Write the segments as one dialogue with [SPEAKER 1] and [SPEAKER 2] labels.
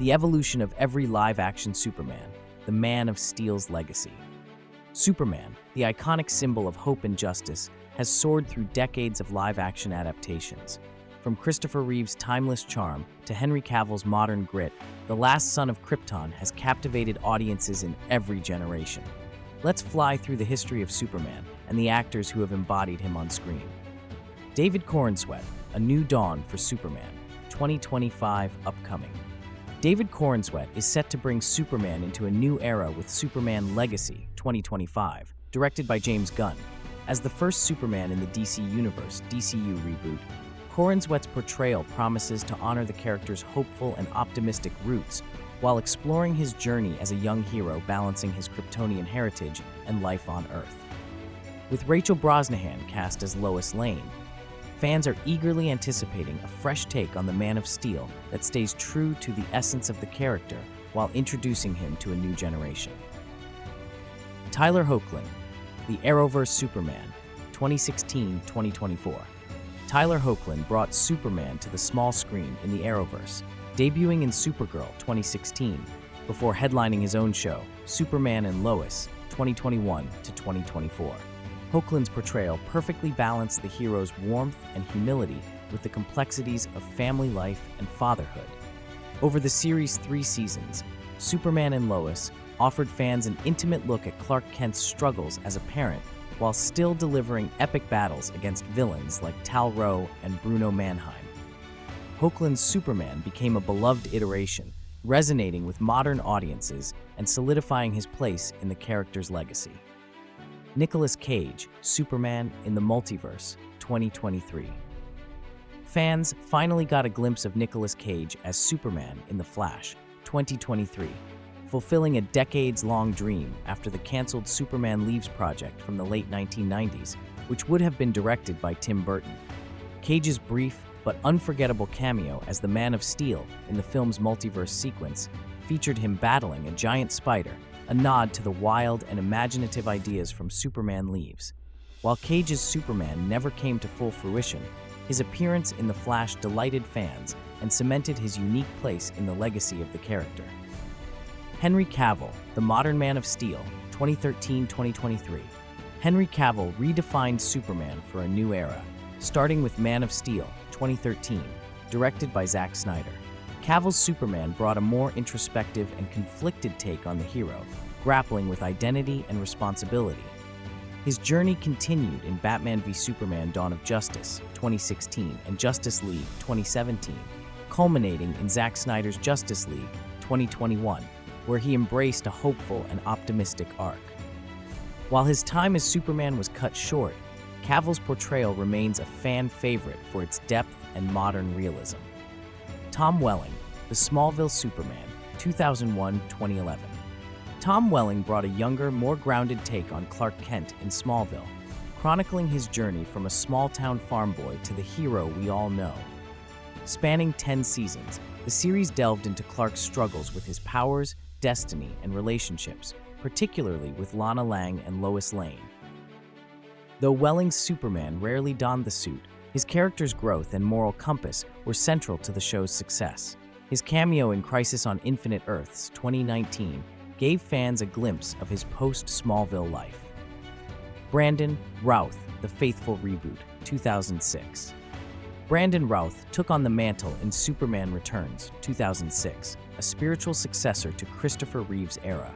[SPEAKER 1] the evolution of every live-action Superman, the Man of Steel's legacy. Superman, the iconic symbol of hope and justice, has soared through decades of live-action adaptations. From Christopher Reeve's timeless charm to Henry Cavill's modern grit, the last son of Krypton has captivated audiences in every generation. Let's fly through the history of Superman and the actors who have embodied him on screen. David Corenswet, A New Dawn for Superman, 2025 upcoming. David Corenswet is set to bring Superman into a new era with Superman Legacy, 2025, directed by James Gunn. As the first Superman in the DC Universe (DCU) reboot, Corenswet's portrayal promises to honor the character's hopeful and optimistic roots while exploring his journey as a young hero balancing his Kryptonian heritage and life on Earth. With Rachel Brosnahan cast as Lois Lane, fans are eagerly anticipating a fresh take on the Man of Steel that stays true to the essence of the character while introducing him to a new generation. Tyler Hoechlin, The Arrowverse Superman, 2016-2024. Tyler Hoechlin brought Superman to the small screen in the Arrowverse, debuting in Supergirl 2016 before headlining his own show, Superman and Lois, 2021-2024. Hoechlin's portrayal perfectly balanced the hero's warmth and humility with the complexities of family life and fatherhood. Over the series' 3 seasons, Superman and Lois offered fans an intimate look at Clark Kent's struggles as a parent while still delivering epic battles against villains like Tal-Rho and Bruno Mannheim. Hoechlin's Superman became a beloved iteration, resonating with modern audiences and solidifying his place in the character's legacy. Nicolas Cage, Superman in the Multiverse, 2023. Fans finally got a glimpse of Nicolas Cage as Superman in The Flash, 2023, fulfilling a decades-long dream after the canceled Superman Leaves project from the late 1990s, which would have been directed by Tim Burton. Cage's brief but unforgettable cameo as the Man of Steel in the film's multiverse sequence featured him battling a giant spider, a nod to the wild and imaginative ideas from Superman Leaves. While Cage's Superman never came to full fruition, his appearance in The Flash delighted fans and cemented his unique place in the legacy of the character. Henry Cavill, The Modern Man of Steel, 2013-2023. Henry Cavill redefined Superman for a new era, starting with Man of Steel, 2013, directed by Zack Snyder. Cavill's Superman brought a more introspective and conflicted take on the hero, grappling with identity and responsibility. His journey continued in Batman v Superman: Dawn of Justice, 2016, and Justice League, 2017, culminating in Zack Snyder's Justice League, 2021, where he embraced a hopeful and optimistic arc. While his time as Superman was cut short, Cavill's portrayal remains a fan favorite for its depth and modern realism. Tom Welling, The Smallville Superman, 2001-2011. Tom Welling brought a younger, more grounded take on Clark Kent in Smallville, chronicling his journey from a small-town farm boy to the hero we all know. Spanning 10 seasons, the series delved into Clark's struggles with his powers, destiny, and relationships, particularly with Lana Lang and Lois Lane. Though Welling's Superman rarely donned the suit, his character's growth and moral compass were central to the show's success. His cameo in Crisis on Infinite Earths, 2019, gave fans a glimpse of his post-Smallville life. Brandon Routh, The Faithful Reboot, 2006. Brandon Routh took on the mantle in Superman Returns, 2006, a spiritual successor to Christopher Reeve's era.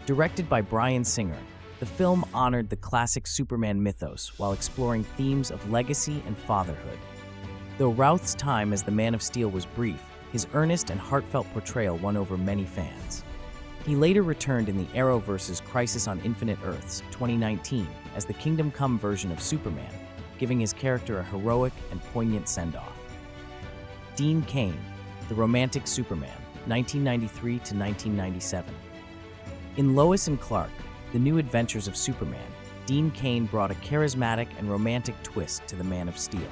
[SPEAKER 1] Directed by Bryan Singer, the film honored the classic Superman mythos while exploring themes of legacy and fatherhood. Though Routh's time as the Man of Steel was brief, his earnest and heartfelt portrayal won over many fans. He later returned in the Arrowverse's Crisis on Infinite Earths, 2019, as the Kingdom Come version of Superman, giving his character a heroic and poignant send-off. Dean Cain, The Romantic Superman, 1993 to 1997. In Lois and Clark: The New Adventures of Superman, Dean Cain brought a charismatic and romantic twist to the Man of Steel.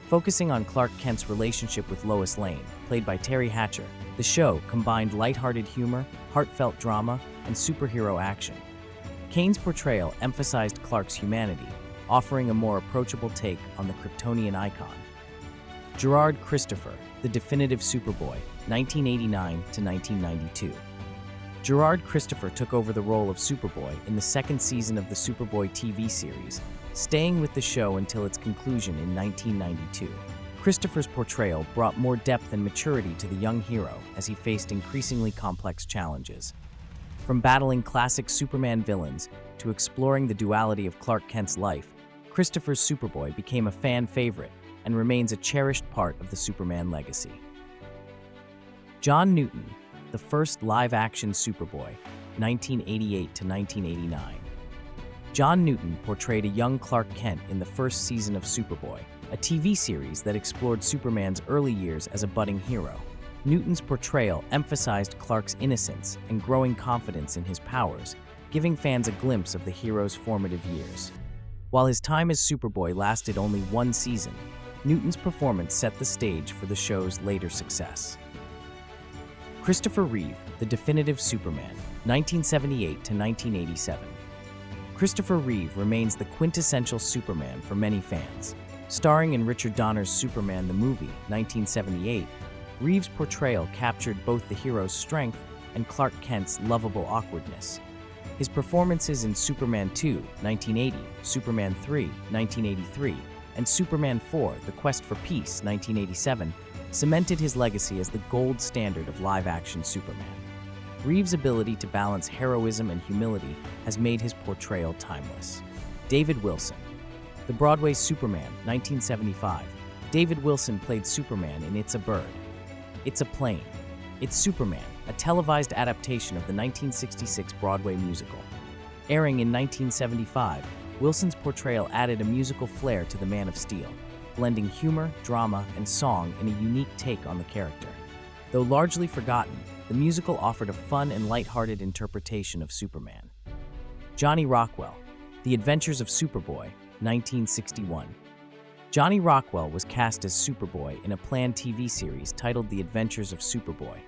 [SPEAKER 1] Focusing on Clark Kent's relationship with Lois Lane, played by Terry Hatcher, the show combined lighthearted humor, heartfelt drama, and superhero action. Cain's portrayal emphasized Clark's humanity, offering a more approachable take on the Kryptonian icon. Gerard Christopher, the definitive Superboy, 1989 to 1992. Gerard Christopher took over the role of Superboy in the second season of the Superboy TV series, staying with the show until its conclusion in 1992. Christopher's portrayal brought more depth and maturity to the young hero as he faced increasingly complex challenges. From battling classic Superman villains to exploring the duality of Clark Kent's life, Christopher's Superboy became a fan favorite and remains a cherished part of the Superman legacy. John Newton, the first live-action Superboy, 1988 to 1989. John Newton portrayed a young Clark Kent in the first season of Superboy, a TV series that explored Superman's early years as a budding hero. Newton's portrayal emphasized Clark's innocence and growing confidence in his powers, giving fans a glimpse of the hero's formative years. While his time as Superboy lasted only one season, Newton's performance set the stage for the show's later success. Christopher Reeve, the definitive Superman, 1978 to 1987. Christopher Reeve remains the quintessential Superman for many fans. Starring in Richard Donner's Superman the Movie, 1978, Reeve's portrayal captured both the hero's strength and Clark Kent's lovable awkwardness. His performances in Superman 2, 1980, Superman 3, 1983, and Superman 4, The Quest for Peace, 1987, cemented his legacy as the gold standard of live-action Superman. Reeve's ability to balance heroism and humility has made his portrayal timeless. David Wilson, the Broadway Superman, 1975. David Wilson played Superman in It's a Bird, It's a Plane, It's Superman, a televised adaptation of the 1966 Broadway musical. Airing in 1975, Wilson's portrayal added a musical flair to the Man of Steel, blending humor, drama, and song in a unique take on the character. Though largely forgotten, the musical offered a fun and lighthearted interpretation of Superman. Johnny Rockwell, The Adventures of Superboy, 1961. Johnny Rockwell was cast as Superboy in a planned TV series titled The Adventures of Superboy.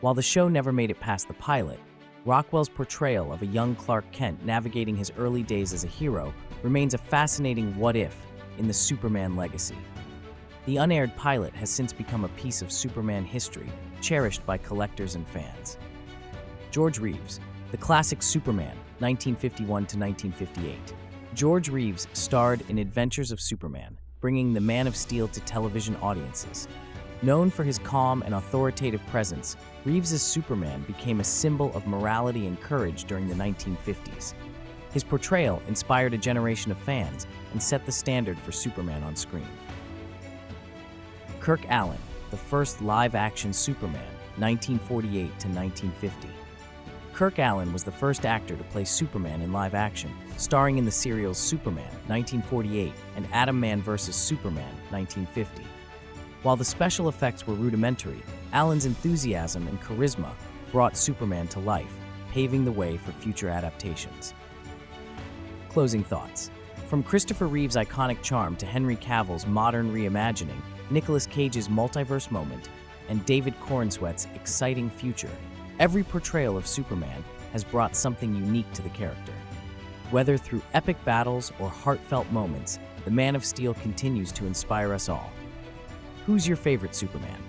[SPEAKER 1] While the show never made it past the pilot, Rockwell's portrayal of a young Clark Kent navigating his early days as a hero remains a fascinating what-if in the Superman legacy. The unaired pilot has since become a piece of Superman history, cherished by collectors and fans. George Reeves, the classic Superman, 1951 to 1958. George Reeves starred in Adventures of Superman, bringing the Man of Steel to television audiences. Known for his calm and authoritative presence, Reeves' Superman became a symbol of morality and courage during the 1950s. His portrayal inspired a generation of fans and set the standard for Superman on screen. Kirk Alyn, the first live-action Superman, 1948 to 1950. Kirk Alyn was the first actor to play Superman in live action, starring in the serials Superman, 1948, and Atom Man vs. Superman, 1950. While the special effects were rudimentary, Alyn's enthusiasm and charisma brought Superman to life, paving the way for future adaptations. Closing thoughts. From Christopher Reeve's iconic charm to Henry Cavill's modern reimagining, Nicolas Cage's multiverse moment, and David Corenswet's exciting future, every portrayal of Superman has brought something unique to the character. Whether through epic battles or heartfelt moments, the Man of Steel continues to inspire us all. Who's your favorite Superman?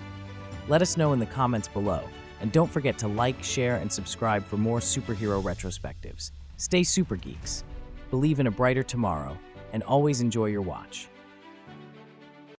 [SPEAKER 1] Let us know in the comments below, and don't forget to like, share, and subscribe for more superhero retrospectives. Stay super geeks, believe in a brighter tomorrow, and always enjoy your watch.